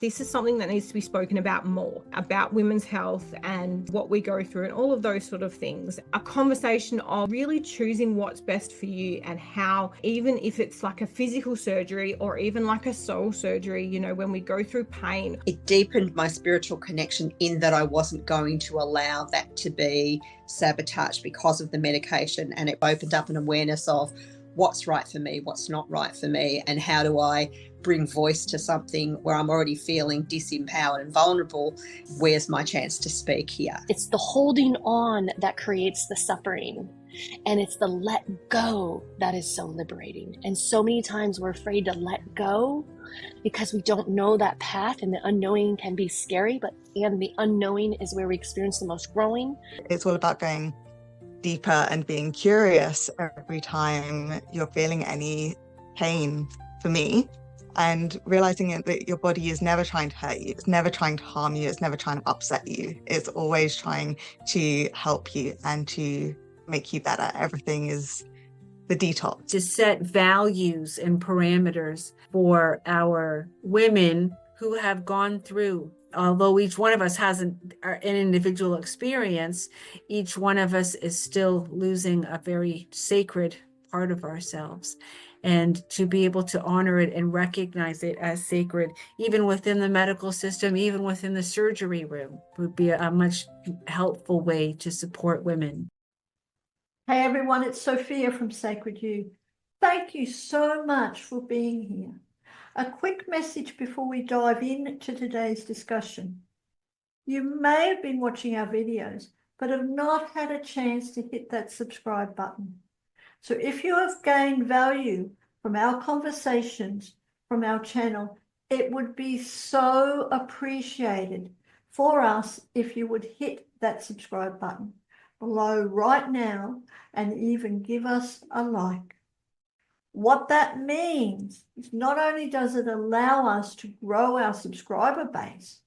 This is something that needs to be spoken about more, about women's health and what we go through and all of those sort of things. A conversation of really choosing what's best for you and how, even if it's like a physical surgery or even like a soul surgery, you know, when we go through pain. It deepened my spiritual connection in that I wasn't going to allow that to be sabotaged because of the medication, and it opened up an awareness of what's right for me, what's not right for me, and how do I bring voice to something where I'm already feeling disempowered and vulnerable. Where's my chance to speak here? It's the holding on that creates the suffering, and it's the let go that is so liberating. And so many times we're afraid to let go because we don't know that path, and the unknowing can be scary, and the unknowing is where we experience the most growing. It's all about going deeper and being curious every time you're feeling any pain, for me, and realizing that your body is never trying to hurt you, it's never trying to harm you, it's never trying to upset you, it's always trying to help you and to make you better. Everything is the detox. To set values and parameters for our women who have gone through. Although each one of us has an individual experience, each one of us is still losing a very sacred part of ourselves. And to be able to honor it and recognize it as sacred, even within the medical system, even within the surgery room, would be a much helpful way to support women. Hey everyone, it's Sophia from Sacred You. Thank you so much for being here. A quick message before we dive into today's discussion. You may have been watching our videos, but have not had a chance to hit that subscribe button. So if you have gained value from our conversations, from our channel, it would be so appreciated for us if you would hit that subscribe button below right now and even give us a like. What that means is not only does it allow us to grow our subscriber base,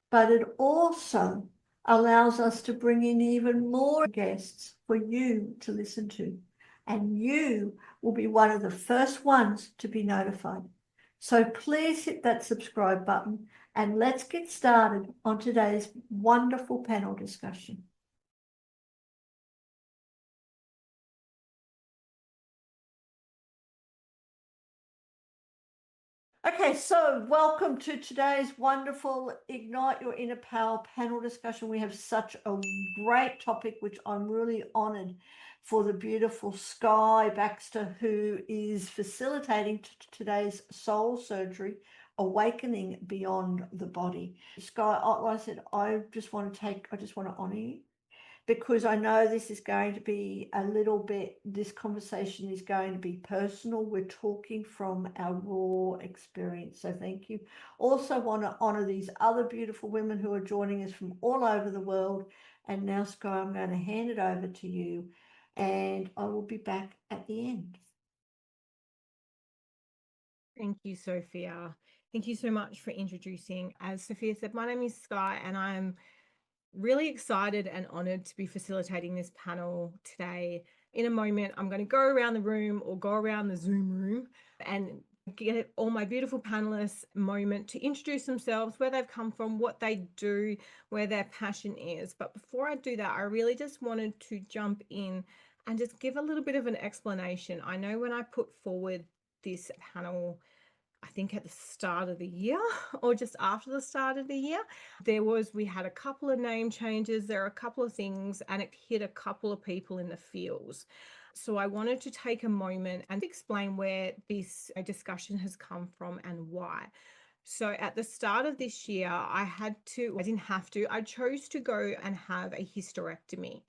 but it also allows us to bring in even more guests for you to listen to. And you will be one of the first ones to be notified. So please hit that subscribe button and let's get started on today's wonderful panel discussion. Okay, so welcome to today's wonderful Ignite Your Inner Power panel discussion. We have such a great topic, which I'm really honored for the beautiful Skye Baxter, who is facilitating today's soul surgery, Awakening Beyond the Body. Skye, like I said, I just want to honor you, because I know this is going to be a little bit, this conversation is going to be personal. We're talking from our raw experience. So thank you. Also want to honor these other beautiful women who are joining us from all over the world. And now, Skye, I'm going to hand it over to you and I will be back at the end. Thank you, Sophia. Thank you so much for introducing. As Sophia said, my name is Skye and I'm really excited and honored to be facilitating this panel today. In a moment, I'm going to go around the room or go around the Zoom room and get all my beautiful panelists a moment to introduce themselves, where they've come from, what they do, where their passion is. But before I do that, I really just wanted to jump in and just give a little bit of an explanation. I know when I put forward this panel, I think at the start of the year or just after the start of the year, we had a couple of name changes, there are a couple of things, and it hit a couple of people in the feels. So I wanted to take a moment and explain where this discussion has come from and why. So at the start of this year, I chose to go and have a hysterectomy.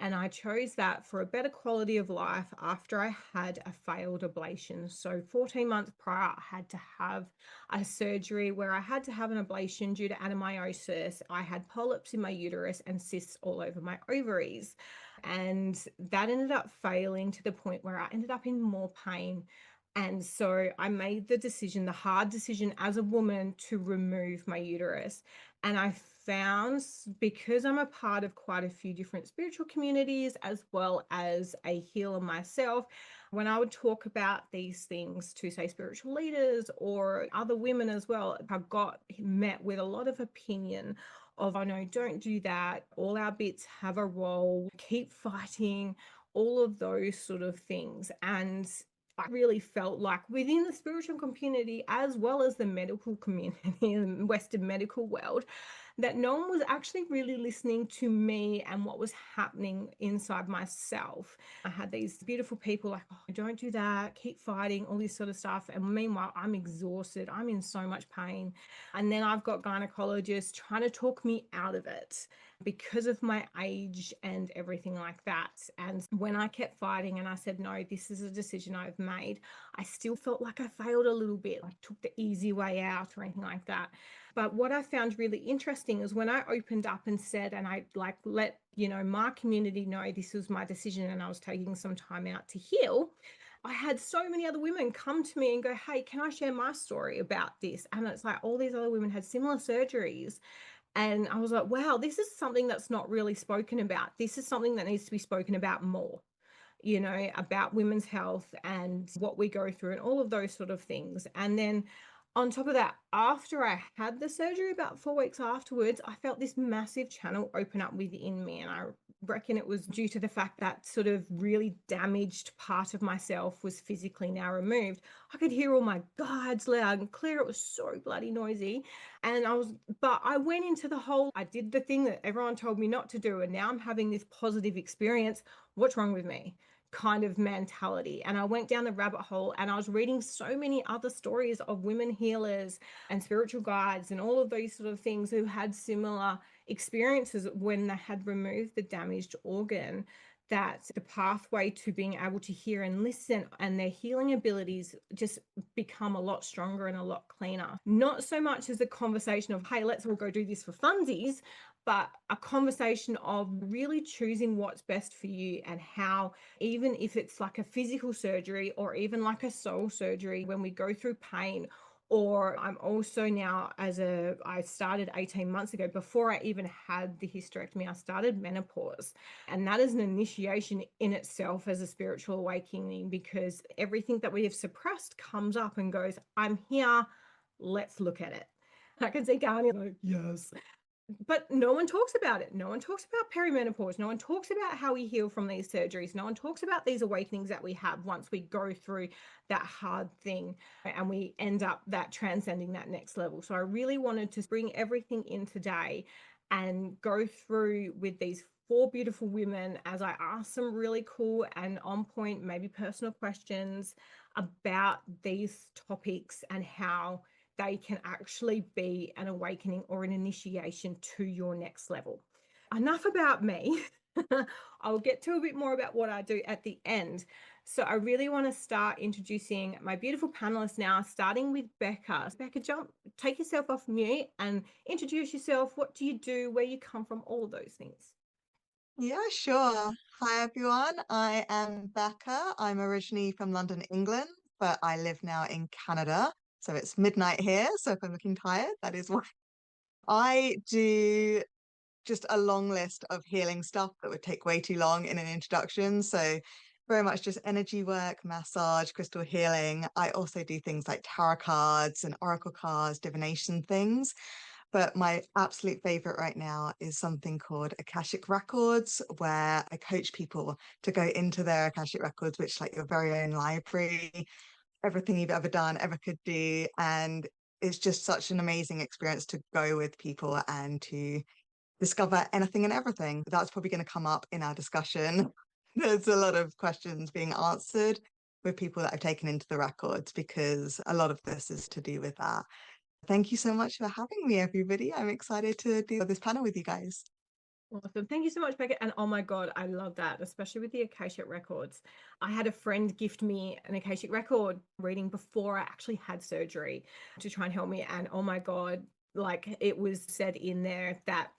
And I chose that for a better quality of life after I had a failed ablation. So 14 months prior, I had to have a surgery where I had to have an ablation due to adenomyosis. I had polyps in my uterus and cysts all over my ovaries. And that ended up failing to the point where I ended up in more pain. And so I made the hard decision as a woman to remove my uterus. And I found, because I'm a part of quite a few different spiritual communities, as well as a healer myself, when I would talk about these things to, say, spiritual leaders or other women as well, I got met with a lot of opinion of, oh no, don't do that. All our bits have a role. Keep fighting, all of those sort of things. And I really felt like within the spiritual community, as well as the medical community and Western medical world, that no one was actually really listening to me and what was happening inside myself. I had these beautiful people like, oh, don't do that, keep fighting, all this sort of stuff. And meanwhile, I'm exhausted. I'm in so much pain. And then I've got gynecologists trying to talk me out of it because of my age and everything like that. And when I kept fighting and I said, no, this is a decision I've made, I still felt like I failed a little bit, like took the easy way out or anything like that. But what I found really interesting is when I opened up and said, and I like let, my community know this was my decision and I was taking some time out to heal, I had so many other women come to me and go, hey, can I share my story about this? And it's like all these other women had similar surgeries. And I was like, wow, this is something that's not really spoken about. This is something that needs to be spoken about more, about women's health and what we go through and all of those sort of things. And then on top of that, after I had the surgery, about 4 weeks afterwards, I felt this massive channel open up within me. And I reckon it was due to the fact that sort of really damaged part of myself was physically now removed. I could hear all my guides loud and clear. It was so bloody noisy. And but I went into I did the thing that everyone told me not to do. And now I'm having this positive experience. What's wrong with me? Kind of mentality. And I went down the rabbit hole and I was reading so many other stories of women healers and spiritual guides and all of those sort of things who had similar experiences when they had removed the damaged organ, that the pathway to being able to hear and listen and their healing abilities just become a lot stronger and a lot cleaner. Not so much as a conversation of, hey, let's all go do this for funsies, but a conversation of really choosing what's best for you and how, even if it's like a physical surgery or even like a soul surgery, when we go through pain. Or I'm also now, I started 18 months ago, before I even had the hysterectomy, I started menopause. And that is an initiation in itself as a spiritual awakening, because everything that we have suppressed comes up and goes, I'm here, let's look at it. I can see Karnie like, yes. But no one talks about it. No one talks about perimenopause. No one talks about how we heal from these surgeries. No one talks about these awakenings that we have once we go through that hard thing and we end up transcending that next level. So I really wanted to bring everything in today and go through with these 4 beautiful women as I ask some really cool and on point, maybe personal questions about these topics and how they can actually be an awakening or an initiation to your next level. Enough about me. I'll get to a bit more about what I do at the end. So I really want to start introducing my beautiful panelists now, starting with Becca. Becca, take yourself off mute and introduce yourself. What do you do? Where you come from? All of those things. Yeah, sure. Hi, everyone. I am Becca. I'm originally from London, England, but I live now in Canada. So it's midnight here. So if I'm looking tired, that is why. I do just a long list of healing stuff that would take way too long in an introduction. So very much just energy work, massage, crystal healing. I also do things like tarot cards and oracle cards, divination things. But my absolute favorite right now is something called Akashic Records, where I coach people to go into their Akashic Records, which is like your very own library, everything you've ever done, ever could do. And it's just such an amazing experience to go with people and to discover anything and everything. That's probably going to come up in our discussion. There's a lot of questions being answered with people that I've taken into the records, because a lot of this is to do with that. Thank you so much for having me, everybody. I'm excited to do this panel with you guys. Awesome. Thank you so much, Becca. And oh my God, I love that, especially with the Akashic Records. I had a friend gift me an Akashic Record reading before I actually had surgery to try and help me. And oh my God, like it was said in there that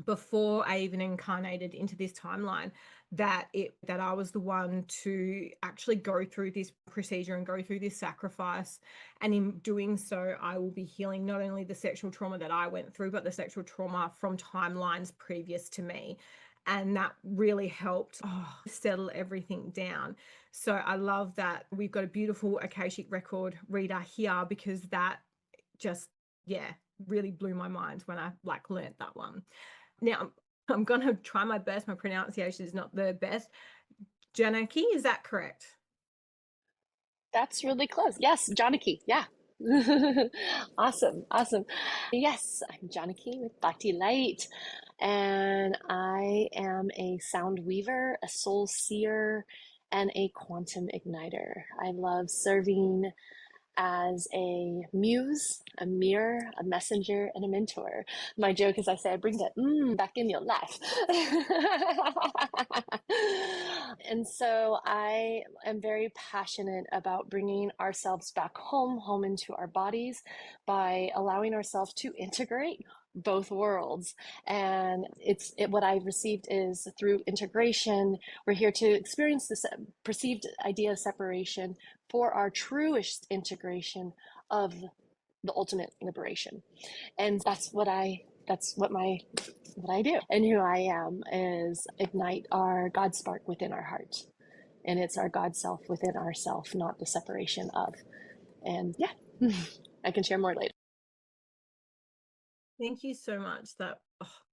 before I even incarnated into this timeline, that I was the one to actually go through this procedure and go through this sacrifice. And in doing so, I will be healing not only the sexual trauma that I went through, but the sexual trauma from timelines previous to me. And that really helped settle everything down. So I love that we've got a beautiful Akashic record reader here, because that just, really blew my mind when I learnt that one. Now, I'm going to try my best. My pronunciation is not the best. Janaki, is that correct? That's really close. Yes, Janaki. Yeah. Awesome. Yes, I'm Janaki with Bhakti Light, and I am a sound weaver, a soul seer, and a quantum igniter. I love serving as a muse, a mirror, a messenger, and a mentor. My joke is I say I bring that back in your life. And so I am very passionate about bringing ourselves back home into our bodies, by allowing ourselves to integrate both worlds. And what I've received is, through integration, we're here to experience this perceived idea of separation for our truest integration of the ultimate liberation. And that's what I do. And who I am is ignite our God spark within our heart. And it's our God self within ourself, not the separation of. And yeah, I can share more later. Thank you so much.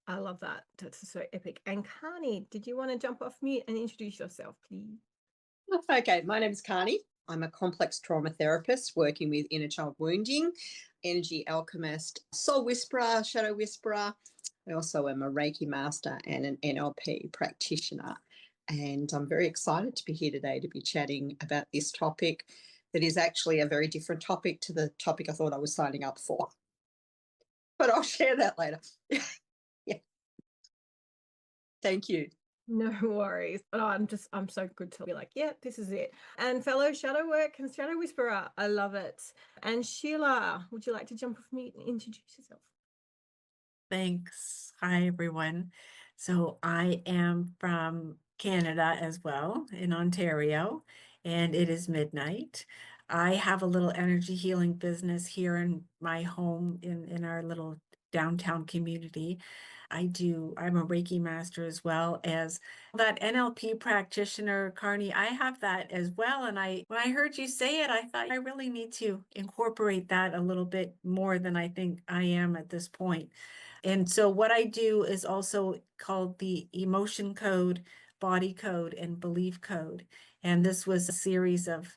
I love that. That's so epic. And Karnie, did you want to jump off mute and introduce yourself, please? Okay, my name is Karnie. I'm a complex trauma therapist working with inner child wounding, energy alchemist, soul whisperer, shadow whisperer. I also am a Reiki master and an NLP practitioner. And I'm very excited to be here today to be chatting about this topic that is actually a very different topic to the topic I thought I was signing up for. But I'll share that later. Yeah. Thank you. No worries. I'm so good to be like, yeah, this is it. And fellow shadow work and shadow whisperer, I love it. And Sheila, would you like to jump off mute and introduce yourself? Thanks. Hi, everyone. So I am from Canada as well, in Ontario, and it is midnight. I have a little energy healing business here in my home in our little downtown community. I'm a Reiki master as well as that NLP practitioner, Karnie. I have that as well. And when I heard you say it, I thought I really need to incorporate that a little bit more than I think I am at this point. And so what I do is also called the emotion code, body code, and belief code. And this was a series of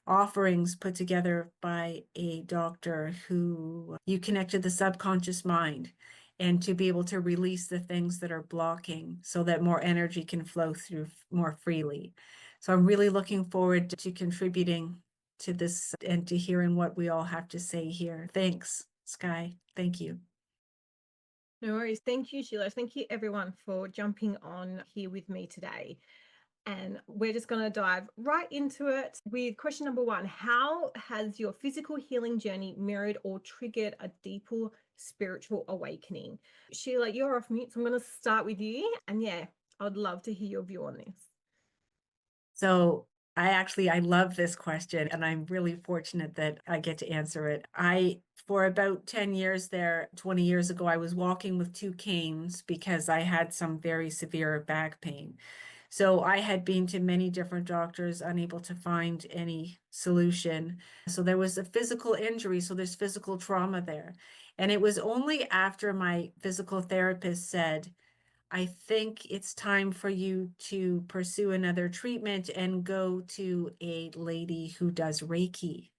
offerings put together by a doctor who you connected the subconscious mind, and to be able to release the things that are blocking so that more energy can flow through more freely. So I'm really looking forward to contributing to this and to hearing what we all have to say here. Thanks, Skye. Thank you. No worries. Thank you, Sheila. Thank you, everyone, for jumping on here with me today. And we're just going to dive right into it with question number 1. How has your physical healing journey mirrored or triggered a deeper spiritual awakening? Sheila, you're off mute, so I'm going to start with you. And yeah, I'd love to hear your view on this. So I love this question, and I'm really fortunate that I get to answer it. For about 10 years there, 20 years ago, I was walking with 2 canes because I had some very severe back pain. So I had been to many different doctors, unable to find any solution. So there was a physical injury, so there's physical trauma there. And it was only after my physical therapist said, I think it's time for you to pursue another treatment and go to a lady who does Reiki.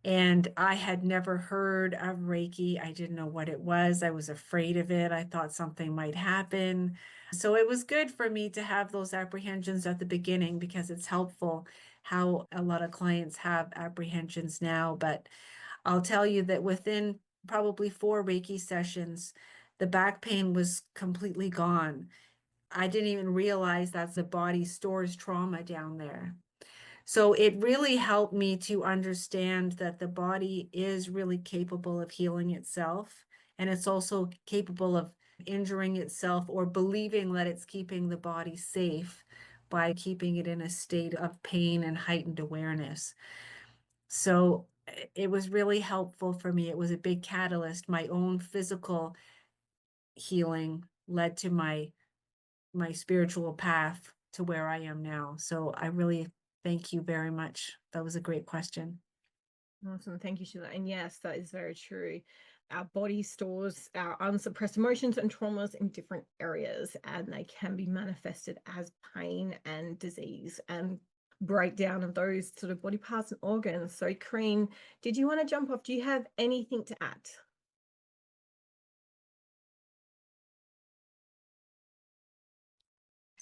And I had never heard of Reiki. I didn't know what it was. I was afraid of it. I thought something might happen. So it was good for me to have those apprehensions at the beginning, because it's helpful how a lot of clients have apprehensions now. But I'll tell you that within probably 4 Reiki sessions, the back pain was completely gone. I didn't even realize that the body stores trauma down there. So it really helped me to understand that the body is really capable of healing itself. And it's also capable of injuring itself or believing that it's keeping the body safe by keeping it in a state of pain and heightened awareness. So it was really helpful for me. It was a big catalyst. My own physical healing led to my my spiritual path to where I am now. So I really thank you very much. That was a great question. Awesome. Thank you, Sheila. And yes, that is very true. Our body stores our unsuppressed emotions and traumas in different areas, and they can be manifested as pain and disease and breakdown of those sort of body parts and organs. So, Karine, did you want to jump off? Do you have anything to add?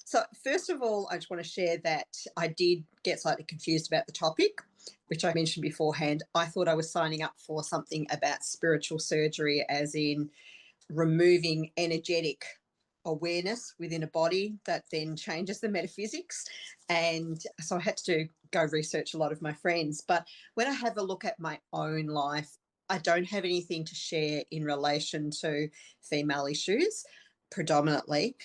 So first of all, I just want to share that I did get slightly confused about the topic, which I mentioned beforehand. I thought I was signing up for something about spiritual surgery, as in removing energetic awareness within a body that then changes the metaphysics. And so I had to go research a lot of my friends. But when I have a look at my own life, I don't have anything to share in relation to female issues predominantly.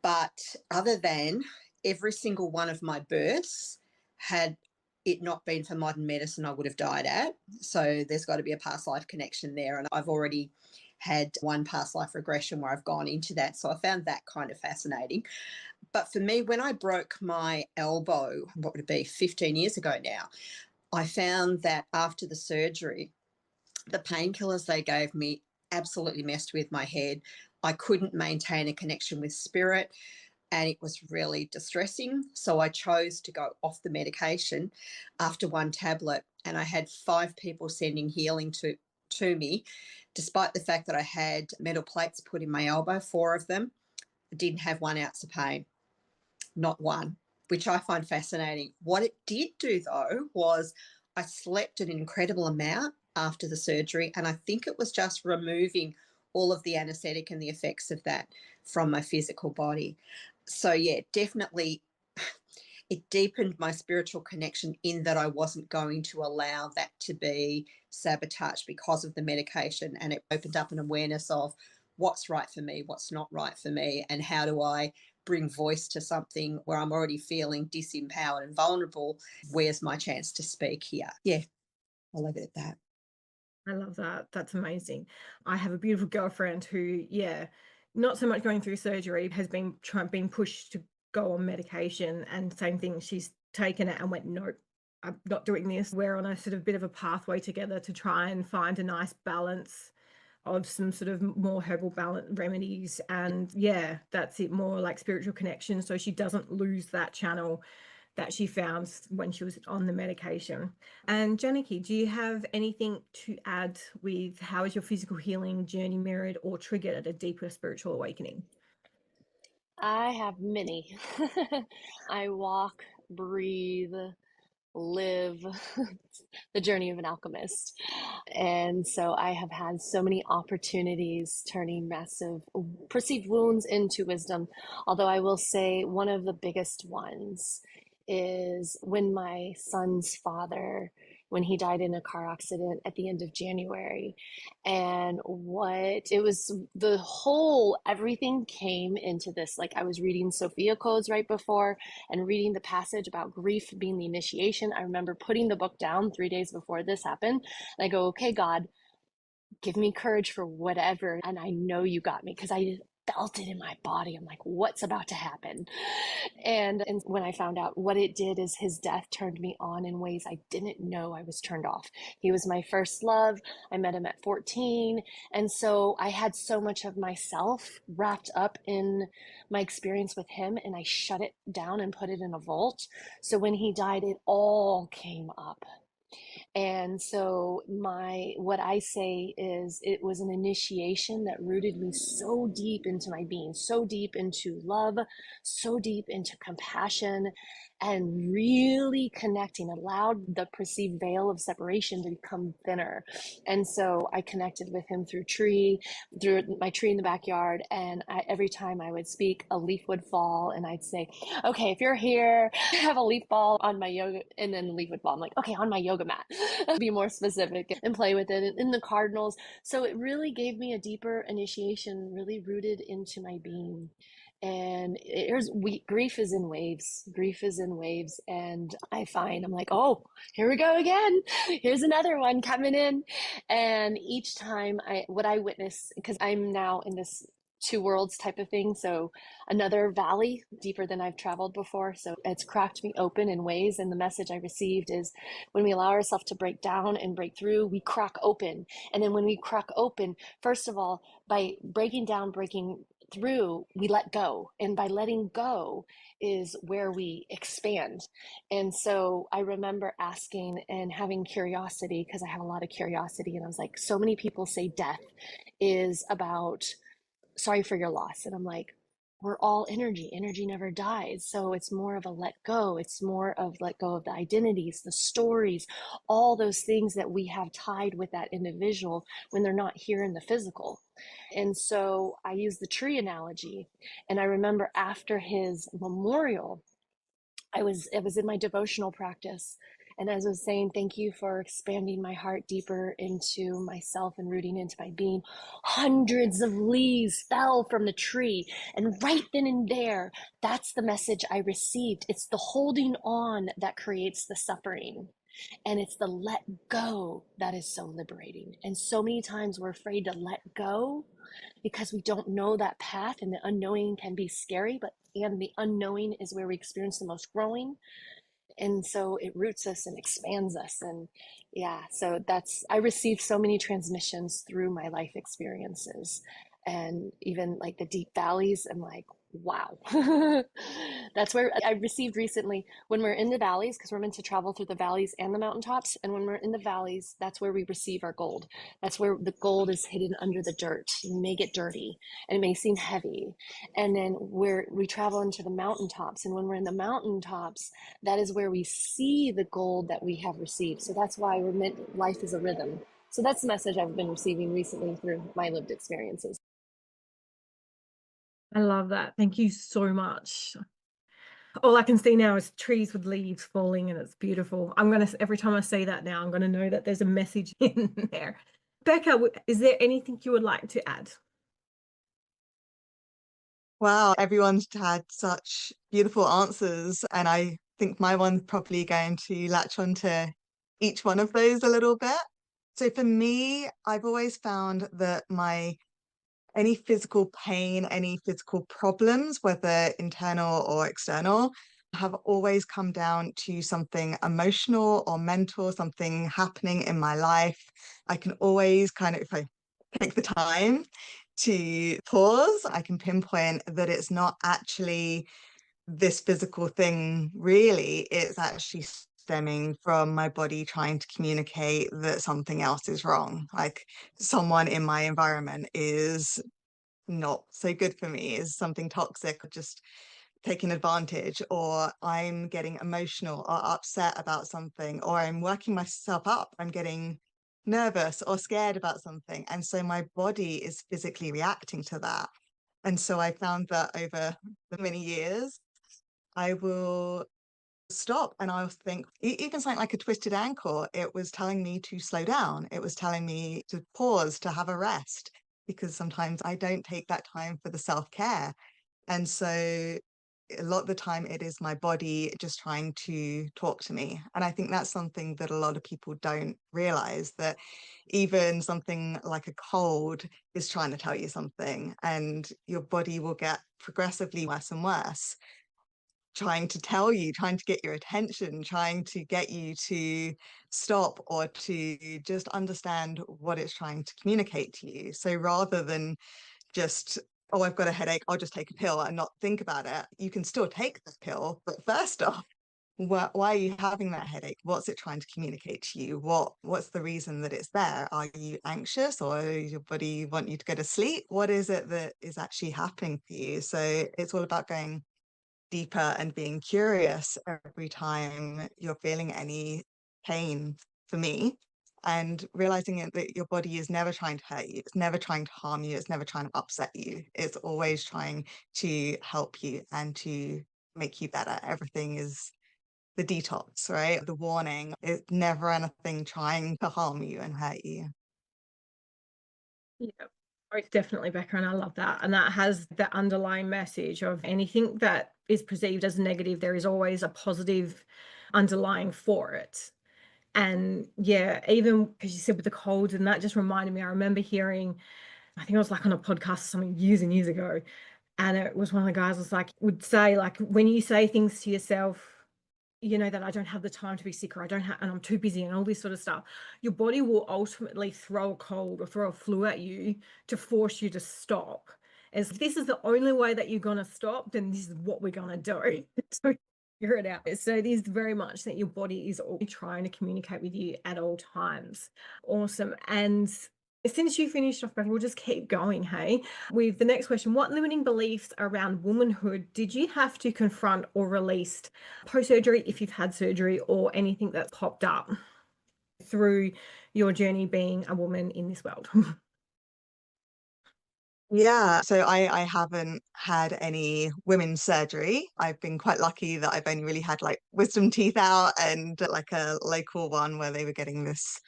But other than every single one of my births, had it not been for modern medicine, I would have died at. So there's got to be a past life connection there. And I've already had one past life regression where I've gone into that. So I found that kind of fascinating. But for me, when I broke my elbow, what would it be, 15 years ago now, I found that after the surgery, the painkillers they gave me absolutely messed with my head. I couldn't maintain a connection with spirit, and it was really distressing. So I chose to go off the medication after one tablet, and I had 5 people sending healing to me, despite the fact that I had metal plates put in my elbow, 4 of them. I didn't have 1 ounce of pain, not one, which I find fascinating. What it did do, though, was I slept an incredible amount after the surgery, and I think it was just removing all of the anesthetic and the effects of that from my physical body. So yeah, definitely it deepened my spiritual connection in that I wasn't going to allow that to be sabotaged because of the medication, and it opened up an awareness of what's right for me, what's not right for me, and how do I bring voice to something where I'm already feeling disempowered and vulnerable. Where's my chance to speak here? Yeah, I'll leave it at that. I love that. That's amazing. I have a beautiful girlfriend who, yeah, not so much going through surgery, has been being pushed to go on medication, and same thing. She's taken it and went, nope, I'm not doing this. We're on a sort of bit of a pathway together to try and find a nice balance of some sort of more herbal balance remedies. And yeah, that's it, more like spiritual connection. So she doesn't lose that channel that she found when she was on the medication. And Janaki, do you have anything to add with how is your physical healing journey mirrored or triggered at a deeper spiritual awakening? I have many. I walk, breathe, live the journey of an alchemist. And so I have had so many opportunities turning massive perceived wounds into wisdom. Although I will say one of the biggest ones is when my son's father, when he died in a car accident at the end of January. And what it was, the whole everything came into this. Like I was reading Sophia codes right before and reading the passage about grief being the initiation. I remember putting the book down 3 days before this happened. And I go, okay, God, give me courage for whatever. And I know you got me, because I felt it in my body. I'm like, what's about to happen? And when I found out, what it did is his death turned me on in ways I didn't know I was turned off. He was my first love. I met him at 14. And so I had so much of myself wrapped up in my experience with him, and I shut it down and put it in a vault. So when he died, it all came up. And so what I say is it was an initiation that rooted me so deep into my being, so deep into love, so deep into compassion, and really connecting, allowed the perceived veil of separation to become thinner. And so I connected with him through my tree in the backyard. And every time I would speak, a leaf would fall, and I'd say, okay, if you're here, have a leaf fall on my yoga, and then the leaf would fall. I'm like, okay, on my yoga mat. Be more specific and play with it in the cardinals. So it really gave me a deeper initiation, really rooted into my being. And grief is in waves. Grief is in waves. And I'm like, oh, here we go again. Here's another one coming in. And each time what I witness, because I'm now in this two worlds type of thing. So another valley deeper than I've traveled before. So it's cracked me open in ways. And the message I received is when we allow ourselves to break down and break through, we crack open. And then when we crack open, first of all, by breaking down, breaking through, we let go. And by letting go is where we expand. And so I remember asking and having curiosity, because I have a lot of curiosity. And I was like, so many people say death is about sorry for your loss. And I'm like, we're all energy. Energy never dies. So it's more of a let go. It's more of let go of the identities, the stories, all those things that we have tied with that individual when they're not here in the physical. And so I use the tree analogy. And I remember after his memorial, it was in my devotional practice. And as I was saying, thank you for expanding my heart deeper into myself and rooting into my being. Hundreds of leaves fell from the tree. And right then and there, that's the message I received. It's the holding on that creates the suffering. And it's the let go that is so liberating. And so many times we're afraid to let go because we don't know that path, and the unknowing can be scary, and the unknowing is where we experience the most growing. And so it roots us and expands us. And yeah, so I received so many transmissions through my life experiences, and even like the deep valleys. I'm like, wow. That's where I received recently when we're in the valleys, because we're meant to travel through the valleys and the mountaintops. And when we're in the valleys, that's where we receive our gold. That's where the gold is hidden under the dirt. You may get dirty and it may seem heavy. And then we travel into the mountaintops. And when we're in the mountaintops, that is where we see the gold that we have received. So that's why life is a rhythm. So that's the message I've been receiving recently through my lived experiences. I love that. Thank you so much. All I can see now is trees with leaves falling, and it's beautiful. Every time I say that now, I'm gonna know that there's a message in there. Becca, is there anything you would like to add? Wow, everyone's had such beautiful answers, and I think my one's probably going to latch onto each one of those a little bit. So for me, I've always found that any physical pain, any physical problems, whether internal or external, have always come down to something emotional or mental, something happening in my life. I can always if I take the time to pause, I can pinpoint that it's not actually this physical thing, really. It's actually stemming from my body trying to communicate that something else is wrong. Like someone in my environment is not so good for me, is something toxic or just taking advantage, or I'm getting emotional or upset about something, or I'm working myself up, I'm getting nervous or scared about something. And so my body is physically reacting to that. And so I found that over the many years, I will stop and I'll think, even something like a twisted ankle, it was telling me to slow down. It was telling me to pause, to have a rest, because sometimes I don't take that time for the self-care. And so a lot of the time it is my body just trying to talk to me. And I think that's something that a lot of people don't realize, that even something like a cold is trying to tell you something, and your body will get progressively worse and worse, trying to tell you, trying to get your attention, trying to get you to stop or to just understand what it's trying to communicate to you. So rather than just, oh, I've got a headache, I'll just take a pill and not think about it, you can still take the pill. But first off, why are you having that headache? What's it trying to communicate to you? What's the reason that it's there? Are you anxious, or does your body want you to go to sleep? What is it that is actually happening for you? So it's all about going deeper and being curious every time you're feeling any pain, for me, and realizing that your body is never trying to hurt you, it's never trying to harm you, it's never trying to upset you, it's always trying to help you and to make you better. Everything is the detox, right? The warning. It's never anything trying to harm you and hurt you. Yeah, most definitely, Becca, and I love that. And that has the underlying message of anything that is perceived as negative, there is always a positive underlying for it. And yeah, even because you said with the colds, and that just reminded me, I remember hearing I think I was like on a podcast or something years and years ago. And it was one of the guys was like, would say, like, when you say things to yourself, you know, that I don't have the time to be sick, or I don't have, and I'm too busy, and all this sort of stuff, your body will ultimately throw a cold or throw a flu at you to force you to stop. As if this is the only way that you're going to stop, then this is what we're going to do. So figure it out. So it is very much that your body is always trying to communicate with you at all times. Awesome. And since you finished off, Becca, we'll just keep going, hey? With the next question, what limiting beliefs around womanhood did you have to confront or release post-surgery, if you've had surgery, or anything that's popped up through your journey being a woman in this world? Yeah, so I haven't had any women's surgery. I've been quite lucky that I've only really had like wisdom teeth out and like a local one where they were getting this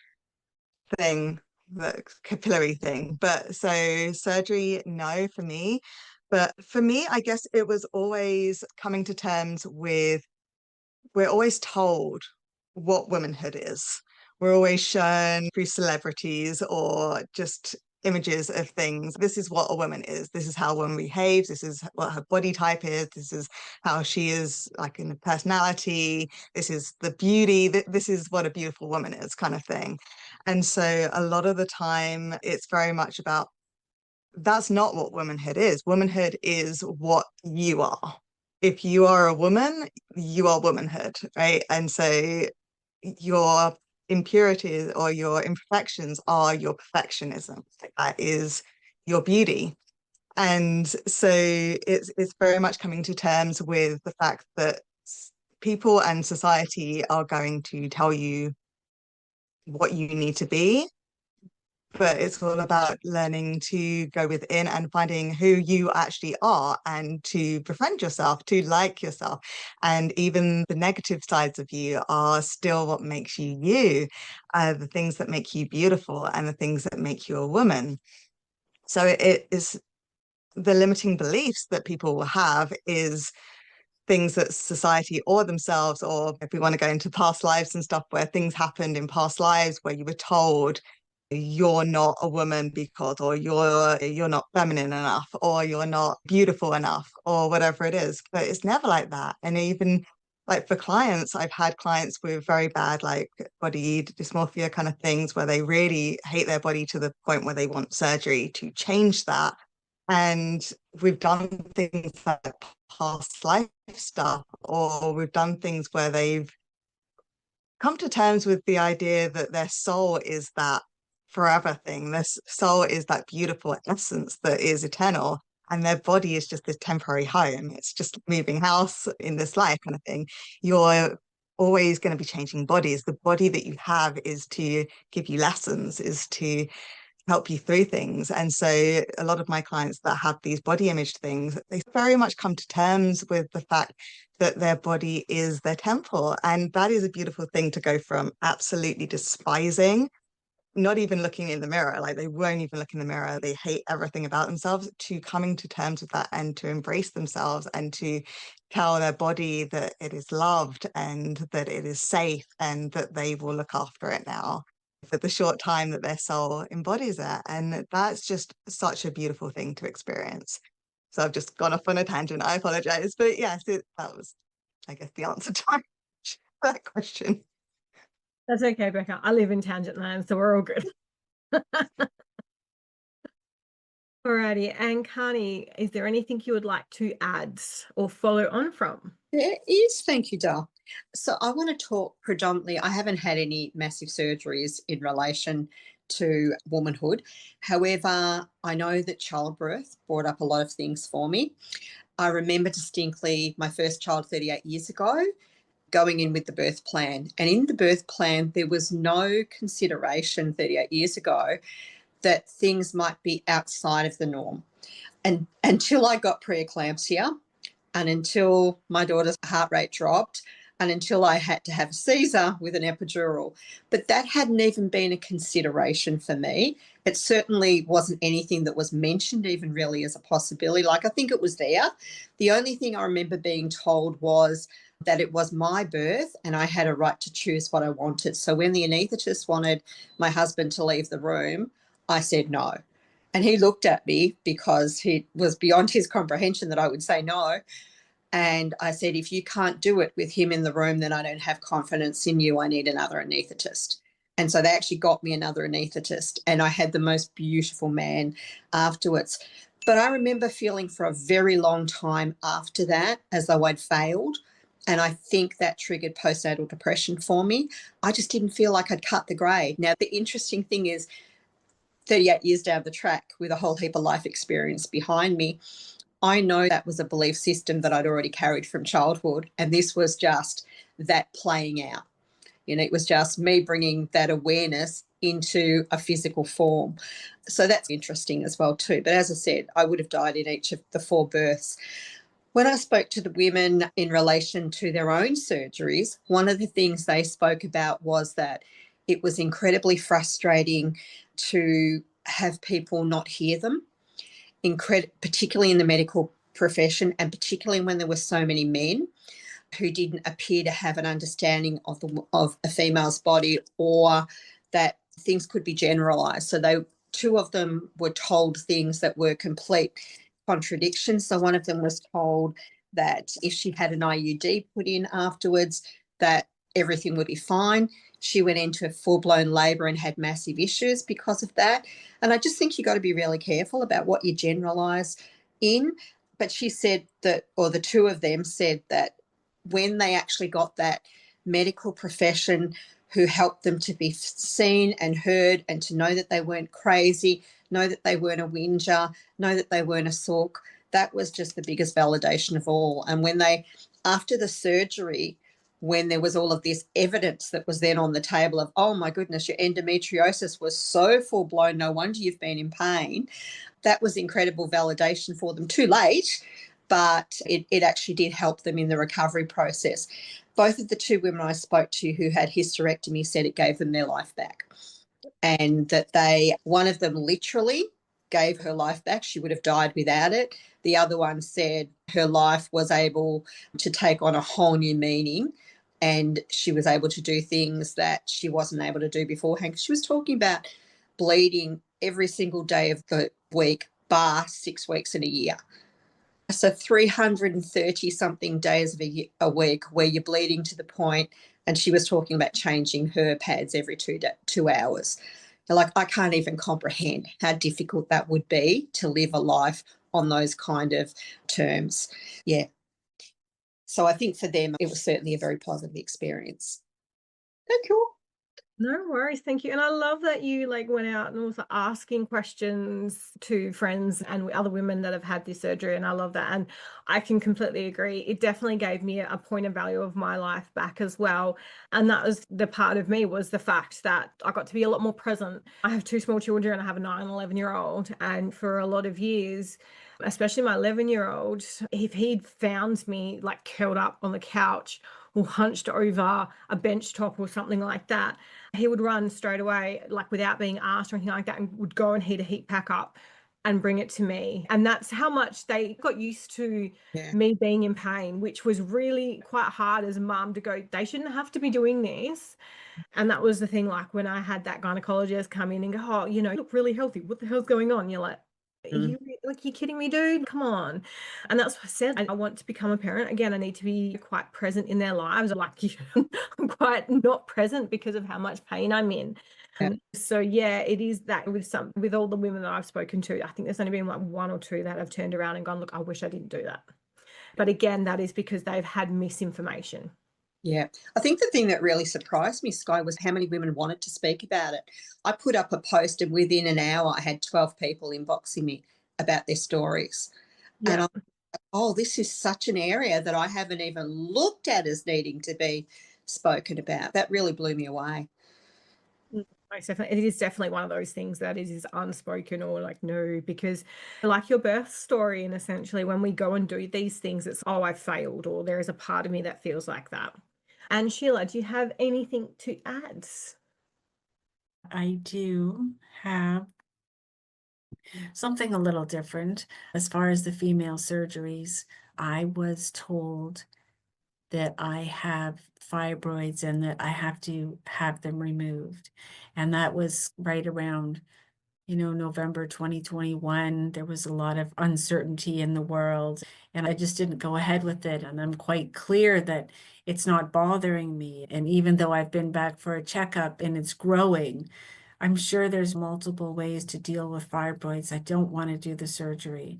thing, the capillary thing. But so surgery, no, for me. But for me, I guess it was always coming to terms with, we're always told what womanhood is. We're always shown through celebrities or just images of things. This is what a woman is. This is how a woman behaves. This is what her body type is. This is how she is, like in personality. This is the beauty. This is what a beautiful woman is, kind of thing. And so a lot of the time, it's very much about, that's not what womanhood is. Womanhood is what you are. If you are a woman, you are womanhood, right? And so your impurities or your imperfections are your perfectionism. That is your beauty. And so it's very much coming to terms with the fact that people and society are going to tell you what you need to be, but it's all about learning to go within and finding who you actually are and to befriend yourself, to like yourself. And even the negative sides of you are still what makes you you, the things that make you beautiful and the things that make you a woman. So it is the limiting beliefs that people will have is things that society or themselves, or if we want to go into past lives and stuff where things happened in past lives where you were told you're not a woman because, or you're not feminine enough, or you're not beautiful enough, or whatever it is. But it's never like that. And even like for clients, I've had clients with very bad like body dysmorphia kind of things where they really hate their body to the point where they want surgery to change that. And we've done things like past life stuff, or we've done things where they've come to terms with the idea that their soul is that forever thing. Their soul is that beautiful essence that is eternal, and their body is just this temporary home. It's just moving house in this life kind of thing. You're always going to be changing bodies. The body that you have is to give you lessons, is to help you through things. And so a lot of my clients that have these body image things, they very much come to terms with the fact that their body is their temple. And that is a beautiful thing to go from absolutely despising, not even looking in the mirror, like they won't even look in the mirror, they hate everything about themselves, to coming to terms with that and to embrace themselves and to tell their body that it is loved and that it is safe and that they will look after it now for the short time that their soul embodies it. And that's just such a beautiful thing to experience. So I've just gone off on a tangent. I apologize. But yes, that was, I guess, the answer to that question. That's okay, Becca. I live in tangent land, so we're all good. Alrighty. And Karnie, is there anything you would like to add or follow on from? There is, thank you, Dal. So I want to talk predominantly, I haven't had any massive surgeries in relation to womanhood. However, I know that childbirth brought up a lot of things for me. I remember distinctly my first child 38 years ago, going in with the birth plan. And in the birth plan, there was no consideration 38 years ago that things might be outside of the norm. And until I got preeclampsia, and until my daughter's heart rate dropped, and until I had to have a Caesar with an epidural. But that hadn't even been a consideration for me. It certainly wasn't anything that was mentioned even really as a possibility. Like, I think it was there. The only thing I remember being told was that it was my birth and I had a right to choose what I wanted. So when the anaesthetist wanted my husband to leave the room, I said no. And he looked at me because he was beyond his comprehension that I would say no. And I said, if you can't do it with him in the room, then I don't have confidence in you. I need another anaesthetist. And so they actually got me another anaesthetist, and I had the most beautiful man afterwards. But I remember feeling for a very long time after that as though I'd failed. And I think that triggered postnatal depression for me. I just didn't feel like I'd cut the grade. Now, the interesting thing is 38 years down the track with a whole heap of life experience behind me, I know that was a belief system that I'd already carried from childhood, and this was just that playing out. You know, it was just me bringing that awareness into a physical form. So that's interesting as well too. But as I said, I would have died in each of the 4 births. When I spoke to the women in relation to their own surgeries, one of the things they spoke about was that it was incredibly frustrating to have people not hear them, particularly in the medical profession, and particularly when there were so many men who didn't appear to have an understanding of a female's body, or that things could be generalized. So 2 of them were told things that were complete contradictions. So one of them was told that if she had an IUD put in afterwards, that everything would be fine. She went into a full-blown labour and had massive issues because of that. And I just think you've got to be really careful about what you generalise in. But she said that, or the 2 of them said that when they actually got that medical profession who helped them to be seen and heard, and to know that they weren't crazy, know that they weren't a whinger, know that they weren't a sook, that was just the biggest validation of all. And when after the surgery, when there was all of this evidence that was then on the table of, oh my goodness, your endometriosis was so full blown, no wonder you've been in pain, that was incredible validation for them. Too late, but it actually did help them in the recovery process. Both of the 2 women I spoke to who had hysterectomy said it gave them their life back, and that one of them literally gave her life back. She would have died without it. The other one said her life was able to take on a whole new meaning, and she was able to do things that she wasn't able to do beforehand. She was talking about bleeding every single day of the week, bar 6 weeks in a year. So 330 something days of a week where you're bleeding to the point, and she was talking about changing her pads every 2 hours. Like, I can't even comprehend how difficult that would be to live a life on those kind of terms. Yeah. So I think for them, it was certainly a very positive experience. Thank you. No worries, thank you. And I love that you went out and also asking questions to friends and other women that have had this surgery, and I love that. And I can completely agree. It definitely gave me a point of value of my life back as well. And that was the part of me, was the fact that I got to be a lot more present. I have 2 small children. I have a 9 and 11-year-old, and for a lot of years, especially my 11-year-old, if he'd found me curled up on the couch or hunched over a bench top or something like that, he would run straight away, without being asked or anything like that, and would go and heat a heat pack up and bring it to me. And that's how much they got used to me being in pain, which was really quite hard as a mum to go, they shouldn't have to be doing this. And that was the thing, when I had that gynecologist come in and go, oh, you look really healthy. What the hell's going on? You're like, you kidding me, dude? Come on. And that's what I said. I want to become a parent. Again, I need to be quite present in their lives. I'm quite not present because of how much pain I'm in. So yeah, it is that with all the women that I've spoken to, I think there's only been 1 or 2 that have turned around and gone, look, I wish I didn't do that. But again, that is because they've had misinformation. Yeah. I think the thing that really surprised me, Skye, was how many women wanted to speak about it. I put up a post, and within an hour I had 12 people inboxing me about their stories. Yeah. And I'm like, oh, this is such an area that I haven't even looked at as needing to be spoken about. That really blew me away. Definitely, it is definitely one of those things that is unspoken, or no, because your birth story, and essentially when we go and do these things, it's, oh, I failed, or there is a part of me that feels like that. And Sheila, do you have anything to add? I do have something a little different. As far as the female surgeries, I was told that I have fibroids and that I have to have them removed. And that was right around November 2021, there was a lot of uncertainty in the world, and I just didn't go ahead with it. And I'm quite clear that it's not bothering me. And even though I've been back for a checkup and it's growing, I'm sure there's multiple ways to deal with fibroids. I don't want to do the surgery.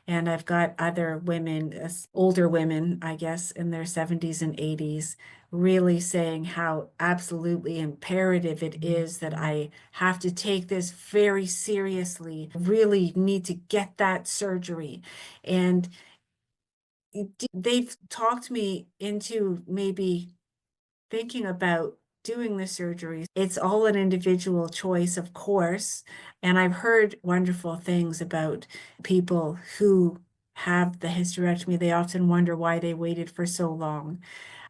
And I've got other women, older women, I guess, in their 70s and 80s, really saying how absolutely imperative it is that I have to take this very seriously, really need to get that surgery. And they've talked me into maybe thinking about doing the surgery. It's all an individual choice, of course. And I've heard wonderful things about people who have the hysterectomy. They often wonder why they waited for so long.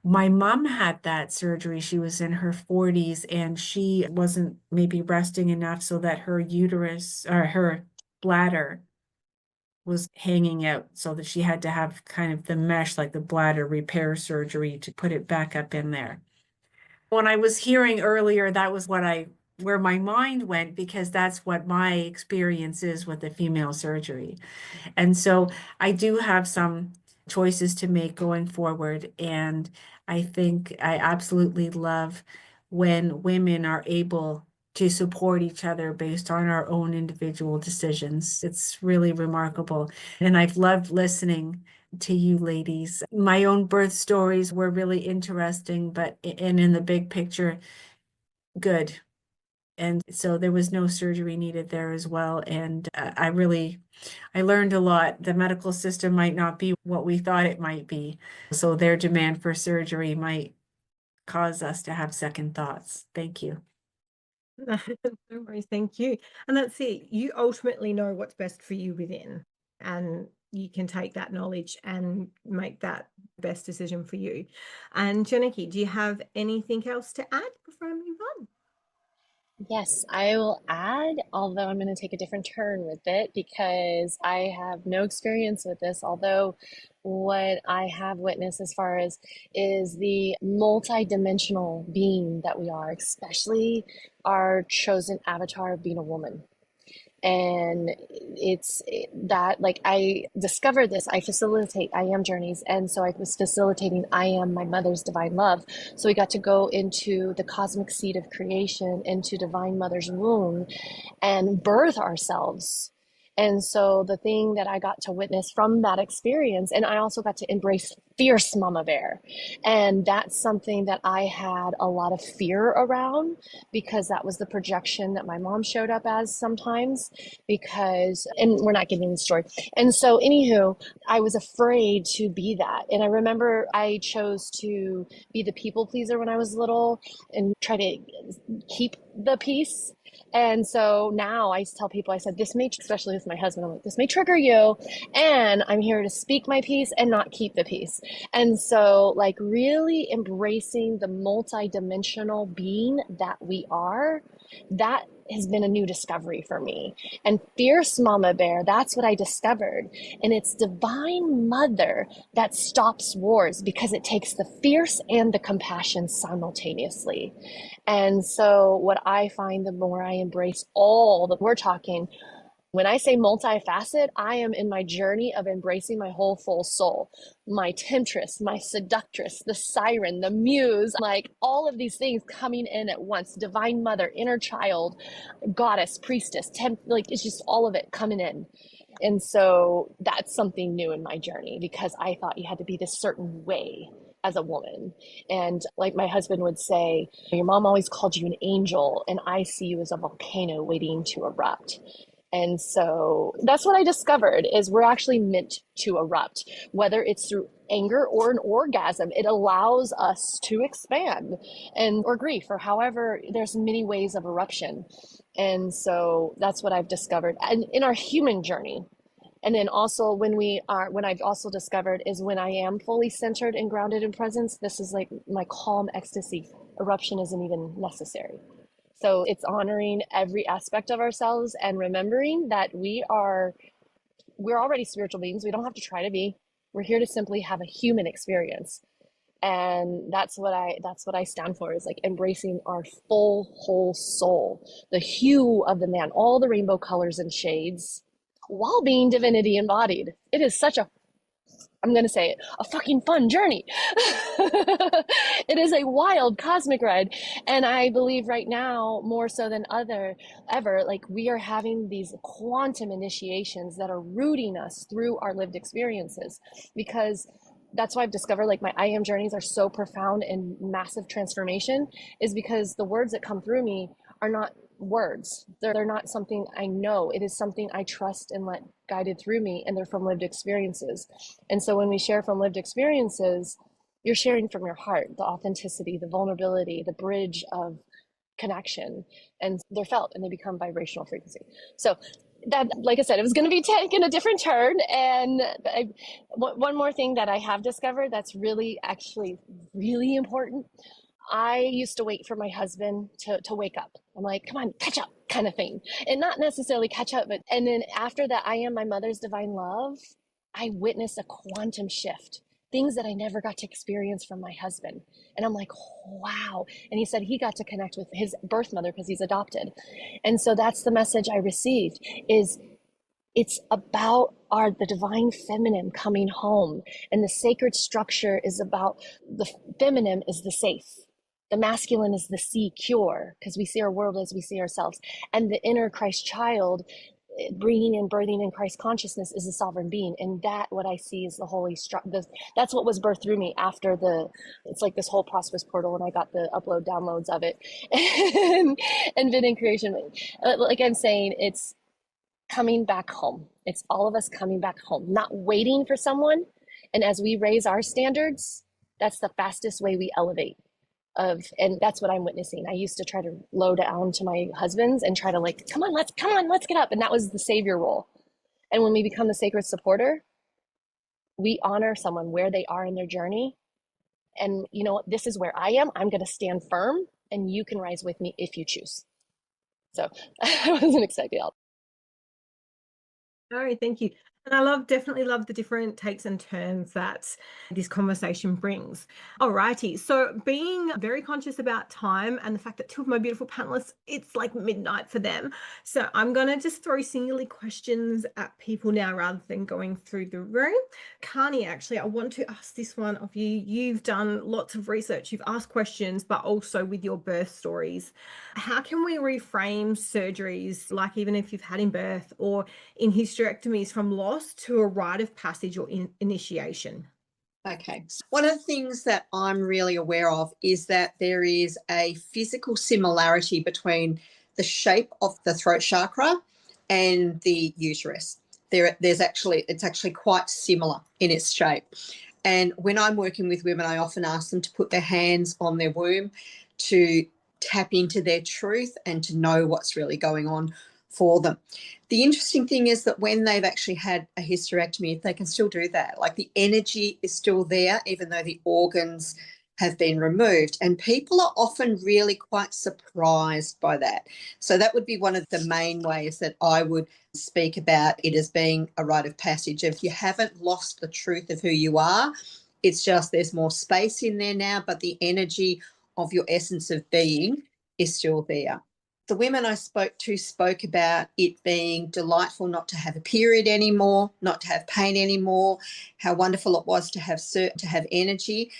My mom had that surgery. She was in her 40s and she wasn't maybe resting enough so that her uterus or her bladder was hanging out, so that she had to have kind of the mesh, like the bladder repair surgery, to put it back up in there. When I was hearing earlier, that was where my mind went, because that's what my experience is with the female surgery. And so I do have some choices to make going forward. And I think I absolutely love when women are able to support each other based on our own individual decisions. It's really remarkable. And I've loved listening to you ladies. My own birth stories were really interesting, and in the big picture, good. And so there was no surgery needed there as well. And I learned a lot. The medical system might not be what we thought it might be. So their demand for surgery might cause us to have second thoughts. Thank you. No worries, thank you. And that's it. You ultimately know what's best for you within, and you can take that knowledge and make that best decision for you. And Janaki, do you have anything else to add before I move on? Yes, I will add, although I'm going to take a different turn with it because I have no experience with this. Although, what I have witnessed as far as is the multi-dimensional being that we are, especially our chosen avatar of being a woman. And it's that, like, I discovered this. I facilitate I am journeys, and so I was facilitating I am my mother's divine love. So we got to go into the cosmic seed of creation, into divine mother's womb, and birth ourselves. And so the thing that I got to witness from that experience, and I also got to embrace fierce mama bear. And that's something that I had a lot of fear around, because that was the projection that my mom showed up as sometimes, and we're not getting the story. And so anywho, I was afraid to be that. And I remember I chose to be the people pleaser when I was little and try to keep the peace. And so now I tell people, I said, this may, especially with my husband, I'm like, this may trigger you, and I'm here to speak my peace and not keep the peace. And so, like, really embracing the multi-dimensional being that we are, that has been a new discovery for me. And fierce mama bear, that's what I discovered. And it's divine mother that stops wars, because it takes the fierce and the compassion simultaneously. And so what I find, the more I embrace all that we're talking, when I say multifaceted, I am in my journey of embracing my whole full soul, my temptress, my seductress, the siren, the muse, like all of these things coming in at once, divine mother, inner child, goddess, priestess, like it's just all of it coming in. And so that's something new in my journey, because I thought you had to be this certain way as a woman. And like my husband would say, your mom always called you an angel, and I see you as a volcano waiting to erupt. And so that's what I discovered, is we're actually meant to erupt, whether it's through anger or an orgasm. It allows us to expand, or grief, or however, there's many ways of eruption. And so that's what I've discovered, and in our human journey. And then also when I've also discovered is when I am fully centered and grounded in presence, this is like my calm ecstasy. Eruption isn't even necessary. So it's honoring every aspect of ourselves and remembering that we're already spiritual beings. We don't have to try to be. We're here to simply have a human experience. And that's what I stand for, is like embracing our full whole soul, the hue of the man, all the rainbow colors and shades, while being divinity embodied. It is such a, I'm going to say it, a fucking fun journey. It is a wild cosmic ride. And I believe right now, more so than ever, like we are having these quantum initiations that are rooting us through our lived experiences, because that's why I've discovered like my I am journeys are so profound and massive transformation, is because the words that come through me are not words. They're not something I know. It is something I trust and let guided through me, and they're from lived experiences. And so when we share from lived experiences, you're sharing from your heart, the authenticity, the vulnerability, the bridge of connection, and they're felt and they become vibrational frequency. So that, like I said, it was going to be taking a different turn. And one more thing that I have discovered that's really, actually really important. I used to wait for my husband to wake up. I'm like, come on, catch up, kind of thing. And not necessarily catch up, but, and then after that, I am my mother's divine love, I witnessed a quantum shift, things that I never got to experience from my husband. And I'm like, wow. And he said he got to connect with his birth mother because he's adopted. And so that's the message I received, is it's about the divine feminine coming home. And the sacred structure is about the feminine is the safe. The masculine is the secure, because we see our world as we see ourselves. And the inner Christ child, bringing and birthing in Christ consciousness, is a sovereign being. And that, what I see, is the holy that's what was birthed through me after it's like this whole prosperous portal, and I got the downloads of it and been in creation. Like I'm saying, it's coming back home. It's all of us coming back home, not waiting for someone. And as we raise our standards, that's the fastest way we elevate. And that's what I'm witnessing. I used to try to low down to my husbands and try to like, come on, let's get up. And that was the savior role. And when we become the sacred supporter, we honor someone where they are in their journey. And you know what? This is where I am. I'm going to stand firm, and you can rise with me if you choose. So I wasn't expecting that. All right, thank you. And I definitely love the different takes and turns that this conversation brings. All righty. So being very conscious about time and the fact that two of my beautiful panelists, it's like midnight for them. So I'm going to just throw singularly questions at people now rather than going through the room. Karnie, actually, I want to ask this one of you. You've done lots of research. You've asked questions, but also with your birth stories. How can we reframe surgeries, like even if you've had in birth or in hysterectomies, from loss to a rite of passage or initiation? Okay. One of the things that I'm really aware of is that there is a physical similarity between the shape of the throat chakra and the uterus. It's actually quite similar in its shape. And when I'm working with women, I often ask them to put their hands on their womb to tap into their truth and to know what's really going on for them. The interesting thing is that when they've actually had a hysterectomy, they can still do that. Like the energy is still there, even though the organs have been removed. And people are often really quite surprised by that. So that would be one of the main ways that I would speak about it as being a rite of passage. If you haven't lost the truth of who you are, it's just there's more space in there now, but the energy of your essence of being is still there. The women I spoke to spoke about it being delightful not to have a period anymore, not to have pain anymore, how wonderful it was to have energy.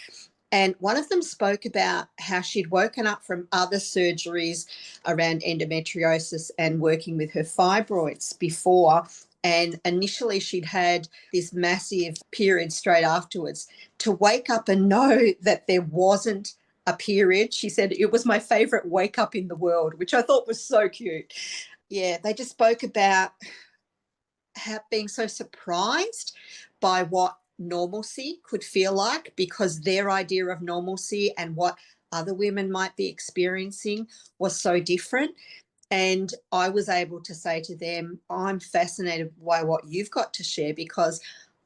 And one of them spoke about how she'd woken up from other surgeries around endometriosis and working with her fibroids before. And initially she'd had this massive period straight afterwards. To wake up and know that there wasn't a period, she said, it was my favourite wake up in the world, which I thought was so cute. Yeah, they just spoke about being so surprised by what normalcy could feel like, because their idea of normalcy and what other women might be experiencing was so different. And I was able to say to them, I'm fascinated by what you've got to share, because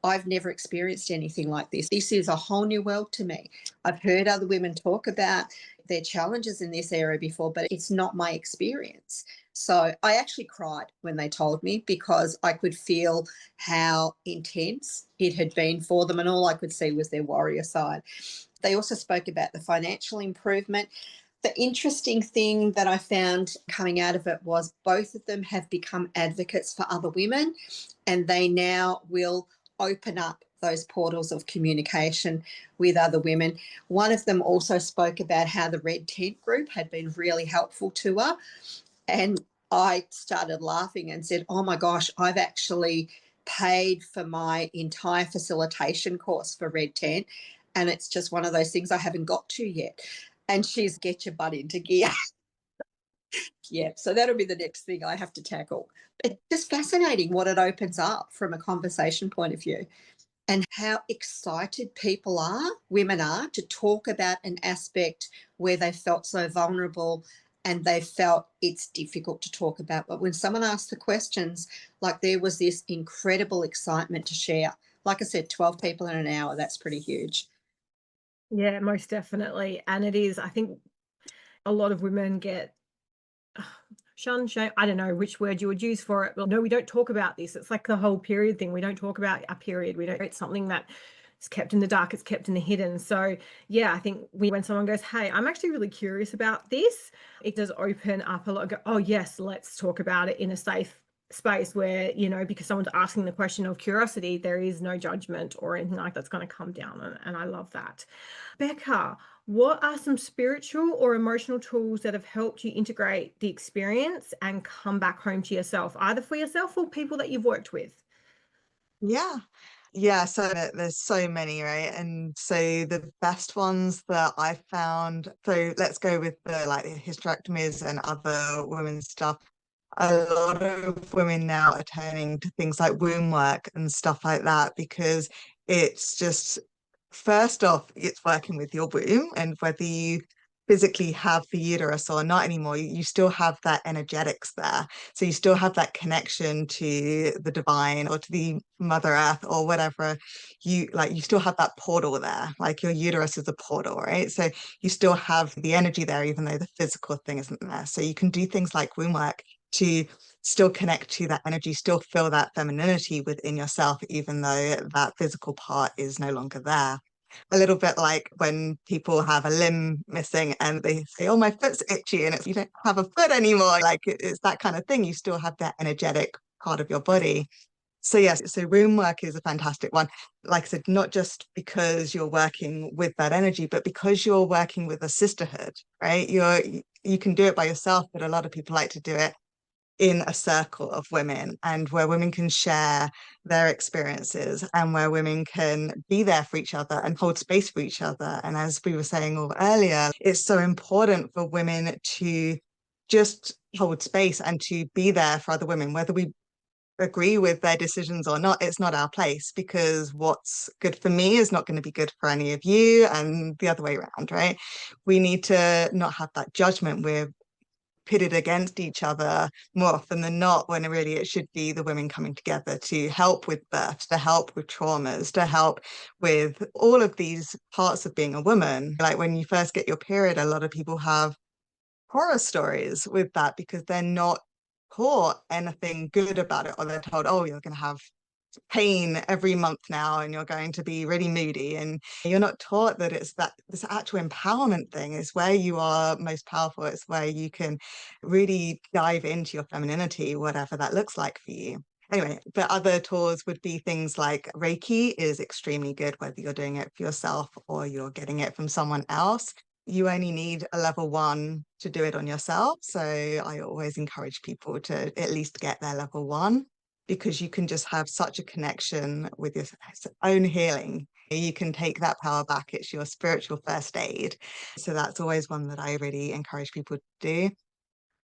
I've never experienced anything like this. This is a whole new world to me. I've heard other women talk about their challenges in this area before, but it's not my experience. So I actually cried when they told me, because I could feel how intense it had been for them, and all I could see was their warrior side. They also spoke about the financial improvement. The interesting thing that I found coming out of it was both of them have become advocates for other women, and they now will open up those portals of communication with other women. One of them also spoke about how the Red Tent group had been really helpful to her. And I started laughing and said, oh my gosh, I've actually paid for my entire facilitation course for Red Tent, and it's just one of those things I haven't got to yet. And she's get your butt into gear. Yeah, so that'll be the next thing I have to tackle. It's just fascinating what it opens up from a conversation point of view, and how excited people are, women are, to talk about an aspect where they felt so vulnerable and they felt it's difficult to talk about. But when someone asks the questions, like, there was this incredible excitement to share. Like I said, 12 people in an hour, that's pretty huge. Yeah, most definitely. And it is, I think a lot of women get shun, shame, I don't know which word you would use for it. Well, no, we don't talk about this. It's like the whole period thing. We don't talk about a period. It's something that is kept in the dark, it's kept in the hidden. So yeah, I think when someone goes, hey, I'm actually really curious about this, it does open up a lot. Go, oh yes, let's talk about it in a safe space where, you know, because someone's asking the question of curiosity, there is no judgment or anything like that's going to come down. And I love that. Becca, what are some spiritual or emotional tools that have helped you integrate the experience and come back home to yourself, either for yourself or people that you've worked with? Yeah, so there's so many, right? And so the best ones that I found, so let's go with the like hysterectomies and other women's stuff. A lot of women now are turning to things like womb work and stuff like that, because it's just, first off, it's working with your womb, and whether you physically have the uterus or not anymore, you still have that energetics there. So you still have that connection to the divine or to the Mother Earth or whatever. You still have that portal there. Like, your uterus is a portal, right? So you still have the energy there, even though the physical thing isn't there. So you can do things like womb work to still connect to that energy, still feel that femininity within yourself, even though that physical part is no longer there. A little bit like when people have a limb missing and they say, oh, my foot's itchy, and you don't have a foot anymore. Like, it's that kind of thing. You still have that energetic part of your body. So yes, so womb work is a fantastic one. Like I said, not just because you're working with that energy, but because you're working with a sisterhood, right? You can do it by yourself, but a lot of people like to do it in a circle of women, and where women can share their experiences and where women can be there for each other and hold space for each other. And as we were saying all earlier, it's so important for women to just hold space and to be there for other women, whether we agree with their decisions or not. It's not our place, because what's good for me is not going to be good for any of you, and the other way around, right? We need to not have that judgment. We're pitted against each other more often than not, when really it should be the women coming together to help with birth, to help with traumas, to help with all of these parts of being a woman. Like, when you first get your period, a lot of people have horror stories with that, because they're not taught anything good about it, or they're told, oh, you're going to have pain every month now and you're going to be really moody, and you're not taught that it's that this actual empowerment thing is where you are most powerful. It's where you can really dive into your femininity, whatever that looks like for you. Anyway, the other tools would be things like Reiki is extremely good, whether you're doing it for yourself or you're getting it from someone else. You only need a level 1 to do it on yourself. So I always encourage people to at least get their level 1, because you can just have such a connection with your own healing. You can take that power back. It's your spiritual first aid. So that's always one that I really encourage people to do.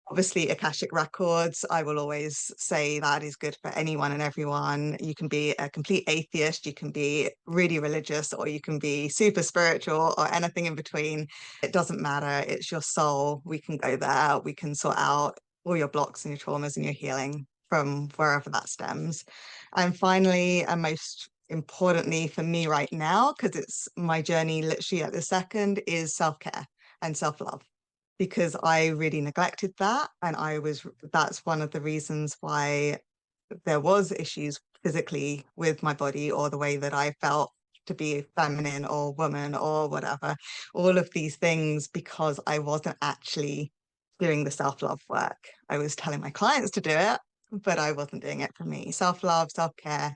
Obviously, Akashic Records, I will always say that is good for anyone and everyone. You can be a complete atheist, you can be really religious, or you can be super spiritual, or anything in between. It doesn't matter. It's your soul. We can go there. We can sort out all your blocks and your traumas and your healing from wherever that stems. And finally, and most importantly for me right now, because it's my journey literally at the second, is self-care and self-love, because I really neglected that. And that's one of the reasons why there was issues physically with my body, or the way that I felt to be feminine or woman or whatever, all of these things, because I wasn't actually doing the self-love work. I was telling my clients to do it, but I wasn't doing it for me. Self-love, self-care,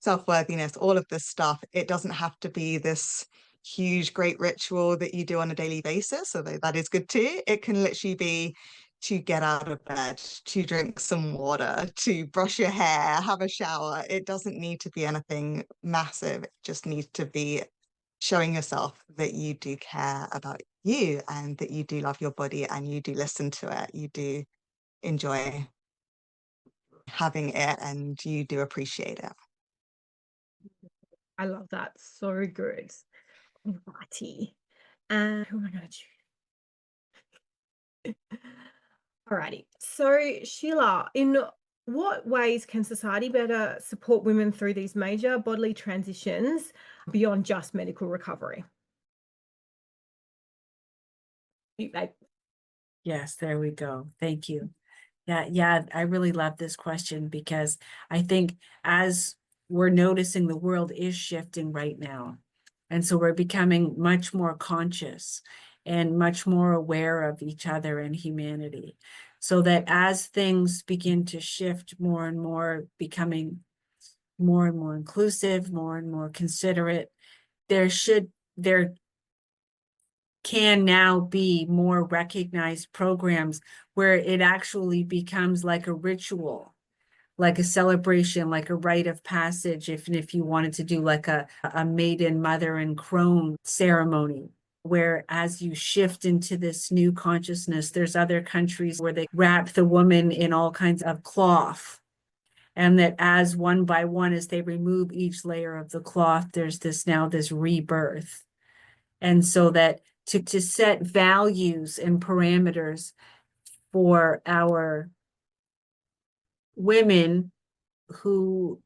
self-worthiness, all of this stuff, it doesn't have to be this huge, great ritual that you do on a daily basis, although that is good too. It can literally be to get out of bed, to drink some water, to brush your hair, have a shower. It doesn't need to be anything massive. It just needs to be showing yourself that you do care about you and that you do love your body and you do listen to it. You do enjoy having it and you do appreciate it. I love that. So good. Alrighty. And who am I going to choose? Alrighty. So, Sheila, in what ways can society better support women through these major bodily transitions beyond just medical recovery? Yes, there we go. Thank you. Yeah, I really love this question because I think as we're noticing the world is shifting right now. And so we're becoming much more conscious and much more aware of each other and humanity. So that as things begin to shift more and more, becoming more and more inclusive, more and more considerate, there can now be more recognized programs where it actually becomes like a ritual, like a celebration, like a rite of passage, if you wanted to do like a maiden, mother, and crone ceremony, where as you shift into this new consciousness, there's other countries where they wrap the woman in all kinds of cloth. And that as one by one, as they remove each layer of the cloth, there's this rebirth. And so that to set values and parameters for our women who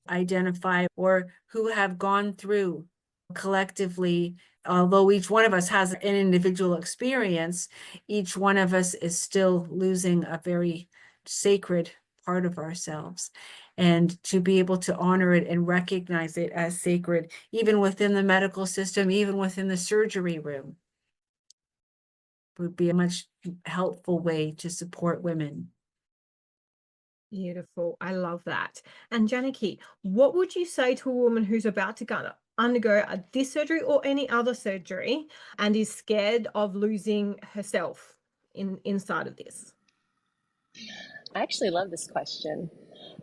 identify or who have gone through collectively, although each one of us has an individual experience, each one of us is still losing a very sacred part of ourselves. And to be able to honor it and recognize it as sacred, even within the medical system, even within the surgery room, would be a much helpful way to support women. Beautiful. I love that. And Janaki, what would you say to a woman who's about to undergo this surgery or any other surgery and is scared of losing herself inside of this? I actually love this question.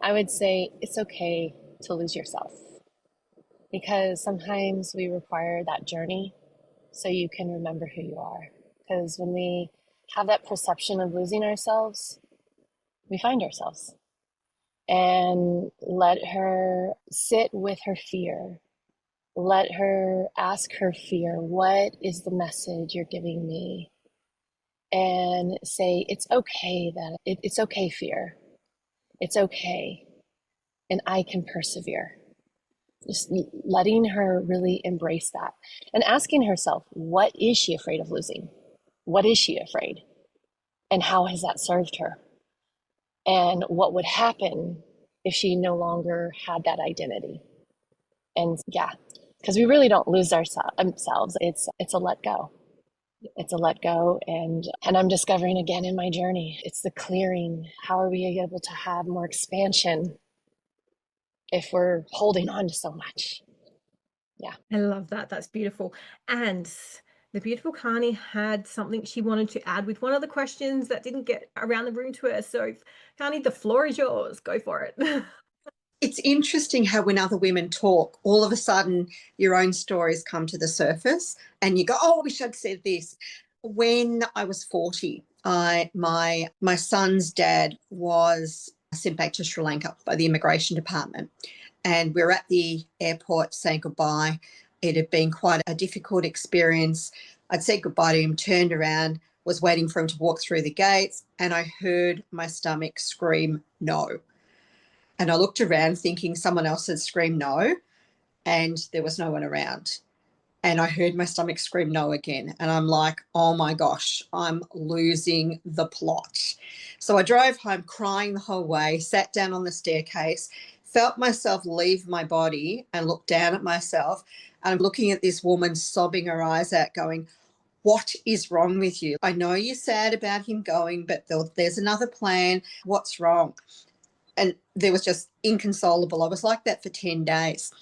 I would say it's okay to lose yourself because sometimes we require that journey so you can remember who you are. Because when we have that perception of losing ourselves, we find ourselves. And let her sit with her fear. Let her ask her fear, what is the message you're giving me? And say, it's okay that it's okay, fear. It's okay. And I can persevere. Just letting her really embrace that and asking herself, what is she afraid of losing? What is she afraid? And how has that served her? And what would happen if she no longer had that identity? And yeah, because we really don't lose ourselves. It's a let go. It's a let go. And I'm discovering again in my journey, it's the clearing. How are we able to have more expansion if we're holding on to so much? Yeah. I love that. That's beautiful. And the beautiful Karnie had something she wanted to add with one of the questions that didn't get around the room to her. So Karnie, the floor is yours. Go for it. It's interesting how when other women talk, all of a sudden your own stories come to the surface and you go, oh, I wish I'd said this. When I was 40, my son's dad was sent back to Sri Lanka by the immigration department. And we were at the airport saying goodbye. It had been quite a difficult experience. I'd said goodbye to him, turned around, was waiting for him to walk through the gates, and I heard my stomach scream, no. And I looked around thinking someone else had screamed no, and there was no one around. And I heard my stomach scream no again. And I'm like, oh my gosh, I'm losing the plot. So I drove home crying the whole way, sat down on the staircase, felt myself leave my body and look down at myself. And I'm looking at this woman sobbing her eyes out going, what is wrong with you? I know you're sad about him going, but there's another plan. What's wrong? And there was just inconsolable. I was like that for 10 days.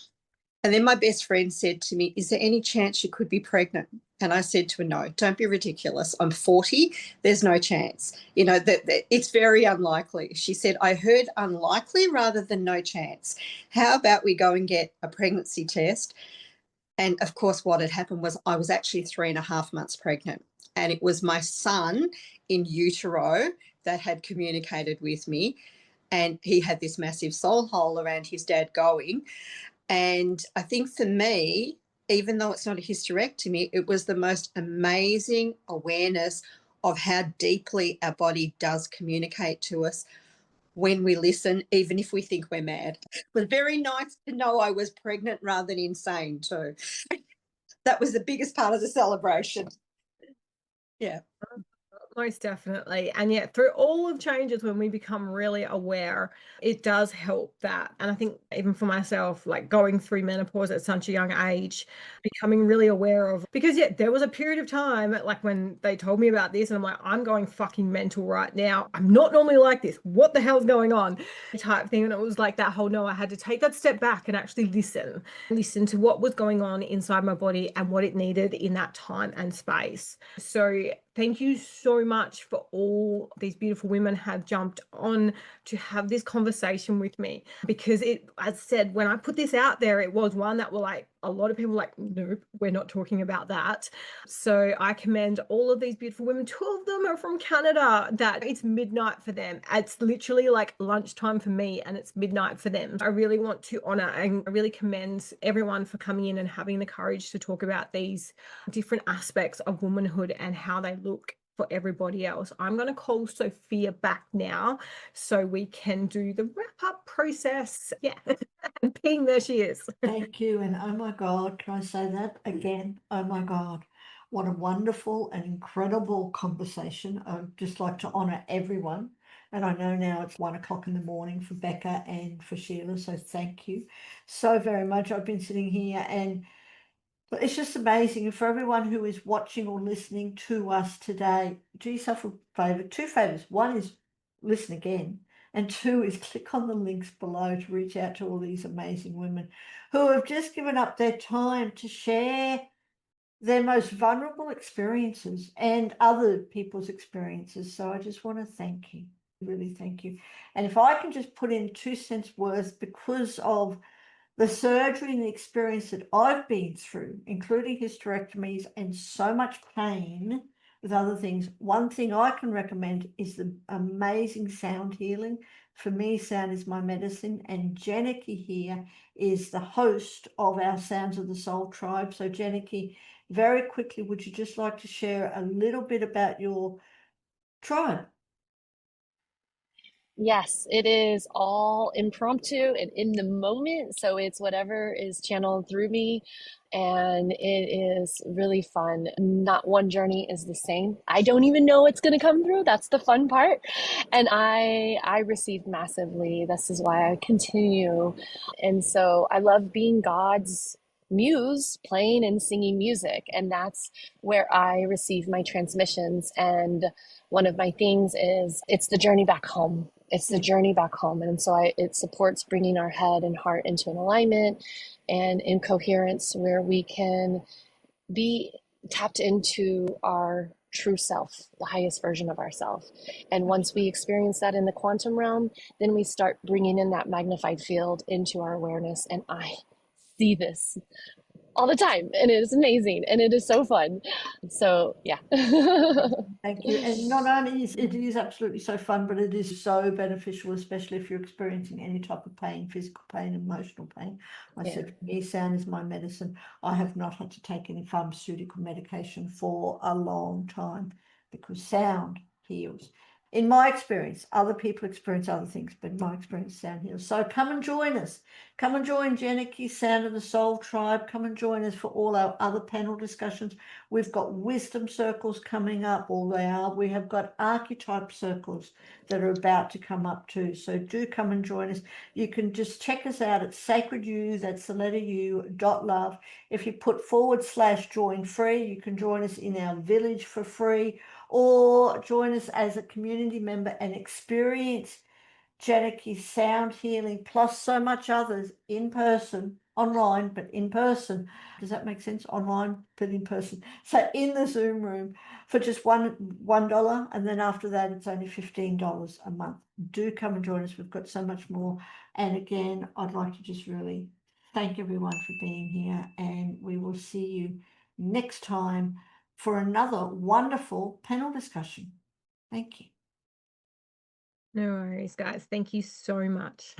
And then my best friend said to me, is there any chance you could be pregnant? And I said to her, no, don't be ridiculous. I'm 40. There's no chance. You know, that it's very unlikely. She said, I heard unlikely rather than no chance. How about we go and get a pregnancy test? And of course, what had happened was I was actually 3.5 months pregnant. And it was my son in utero that had communicated with me. And he had this massive soul hole around his dad going. And I think for me, even though it's not a hysterectomy, it was the most amazing awareness of how deeply our body does communicate to us when we listen, even if we think we're mad. It was very nice to know I was pregnant rather than insane too. That was the biggest part of the celebration. Yeah. Most definitely. And yet through all of changes, when we become really aware, it does help that. And I think even for myself, like going through menopause at such a young age, becoming really aware of, because yeah, there was a period of time like when they told me about this and I'm like, I'm going fucking mental right now. I'm not normally like this. What the hell's going on? Type thing. And it was like that whole, no, I had to take that step back and actually listen to what was going on inside my body and what it needed in that time and space. So thank you so much for all these beautiful women have jumped on to have this conversation with me, because it, as I said, when I put this out there, it was one that were like, a lot of people like, nope, we're not talking about that. So I commend all of these beautiful women. 2 of them are from Canada, that it's midnight for them. It's literally like lunchtime for me and it's midnight for them. I really want to honor and I really commend everyone for coming in and having the courage to talk about these different aspects of womanhood and how they look for everybody else. I'm going to call Sophia back now so we can do the wrap up process. Yeah. And ping, there she is. Thank you. And oh my God, can I say that again? Oh my God, what a wonderful and incredible conversation. I'd just like to honor everyone. And I know now it's 1 o'clock in the morning for Becca and for Sheila. So thank you so very much. I've been sitting here and it's just amazing. And for everyone who is watching or listening to us today, do yourself a favor, 2 favors. One is listen again. And 2 is click on the links below to reach out to all these amazing women who have just given up their time to share their most vulnerable experiences and other people's experiences. So I just want to thank you, really thank you. And if I can just put in 2 cents worth, because of the surgery and the experience that I've been through, including hysterectomies and so much pain with other things, one thing I can recommend is the amazing sound healing. For me, sound is my medicine, and Janaki here is the host of our Sounds of the Soul tribe. So Janaki, very quickly, would you just like to share a little bit about your tribe? Yes, it is all impromptu and in the moment. So it's whatever is channeled through me. And it is really fun. Not one journey is the same. I don't even know what's going to come through. That's the fun part. And I received massively. This is why I continue. And so I love being God's muse, playing and singing music. And that's where I receive my transmissions. And one of my things is it's the journey back home. It's the journey back home. And so it supports bringing our head and heart into an alignment and in coherence where we can be tapped into our true self, the highest version of ourself. And once we experience that in the quantum realm, then we start bringing in that magnified field into our awareness. And I see this all the time, and it is amazing, and it is so fun. So yeah. Thank you. And not only is it is absolutely so fun, but it is so beneficial, especially if you're experiencing any type of pain, physical pain, emotional pain. I said, for me, sound is my medicine. I have not had to take any pharmaceutical medication for a long time because sound heals. In my experience, other people experience other things, but in my experience, sound heals. So come and join us. Come and join Janaki, Sound of the Soul Tribe. Come and join us for all our other panel discussions. We've got wisdom circles coming up, all they are. We have got archetype circles that are about to come up too. So do come and join us. You can just check us out at Sacred U, that's the letter U, .love. If you put /join free, you can join us in our village for free, or join us as a community member and experience Janaki's sound healing plus so much others in person, online, but in person. Does that make sense? Online, but in person. So in the Zoom room for just $1, and then after that, it's only $15 a month. Do come and join us. We've got so much more. And again, I'd like to just really thank everyone for being here, and we will see you next time for another wonderful panel discussion. Thank you. No worries, guys. Thank you so much.